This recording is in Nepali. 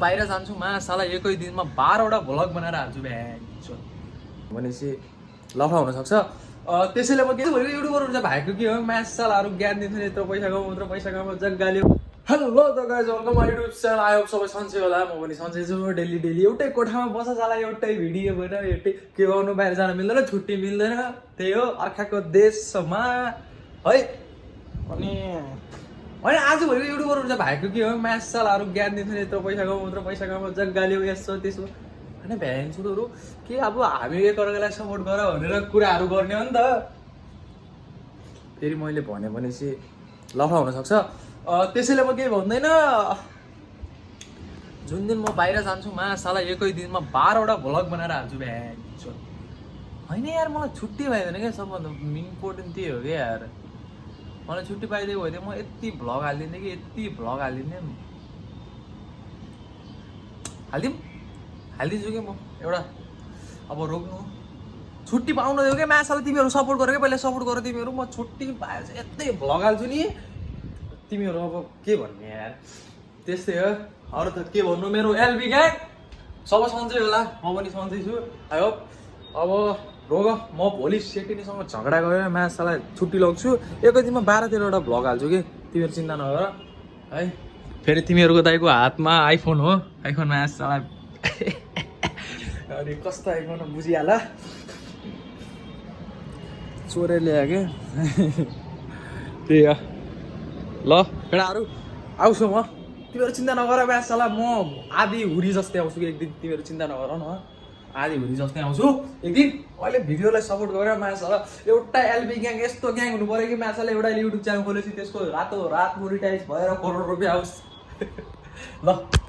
बाहिर जान्छु साला एकै दिनमा 12 वटा भ्लग बनाएर हाल्छु भ्यान्छु भनेपछि लफा हुनसक्छ। त्यसैले म के भनेको युट्युबर हुन्छ भाइको के हो सालाहरू ज्ञान दिन्छु यत्रो पैसा कमाउ जग्गाल्यो। हेलो त guys welcome my YouTube channel. आयो सबै सन्चै होला, म पनि सन्चै छु। डेली एउटै कोठामा बस्छ साला, एउटै भिडियो भनेर एउटै के गर्नु, बाहिर जान मिल्दैन, छुट्टी मिल्दैन, त्यही हो अर्काको देशमा है। अनि आज भनेको युट्युबर हुन्छ भाइको के हो सालाहरू ज्ञान दिन्छु यत्रो पैसा कमाउ जग्गाल्यो यसो त्यसो होइन भ्यान्सुहरू के अब हामी एकअर्कालाई सपोर्ट गर भनेर कुराहरू गर्ने हो नि त। फेरि मैले भनेपछि लफा हुनसक्छ। त्यसैले म केही भन्दैन। जुन दिन म बाहिर जान्छु साला एकै दिनमा 12 वटा भ्लग बनाएर हाल्छु भ्यान्छु होइन यार। मलाई छुट्टी पाइँदैन क्या, सबभन्दा इम्पोर्टेन्ट त्यही हो क्या यार। मलाई छुट्टी पाइदिएको भए म यति भ्लग हालिदिन्थेँ कि हालिदिन्छु कि म एउटा। अब रोक्नु छुट्टी पाउन दियो क्या साला, तिमीहरू सपोर्ट गर क्या, पहिला सपोर्ट गर तिमीहरू। म छुट्टी पाएर चाहिँ यतै भ्लग हाल्छु नि तिमीहरू। अब के भन्ने यार, त्यस्तै हो। अरू त के भन्नु, मेरो एलबी ग्याङ सबै सन्चै होला, म पनि सन्चै छु आई होप। अब रोग म भोलि सेटिनीसँग झगडा गरेर साला छुट्टी लग्छु, एकै दिनमा 12-13 वटा भ्लग हाल्छु कि तिमीहरू चिन्ता नगर है। फेरि तिमीहरूको दाइको हातमा आइफोन हो, आइफोनमा साला अनि कस्तो आइफोन बुझिहाल, चोरेर ल्यायो क्या त्यही हो। ल केटाहरू आउँछु म, तिमीहरू चिन्ता नगर साला। म आधी हुरी जस्तै आउँछु कि एक दिन, तिमीहरू चिन्ता नगर न, आधी हुरी जस्तै आउँछु एक दिन। अहिले भिडियोलाई सपोर्ट गरेर साला एउटा एलबी ग्याङ यस्तो ग्याङ हुनु पऱ्यो कि साला एउटा युट्युब च्यानल खोलेपछि त्यसको रातो रात मोनिटाइज भएर करोड रुपियाँ आओस् ल।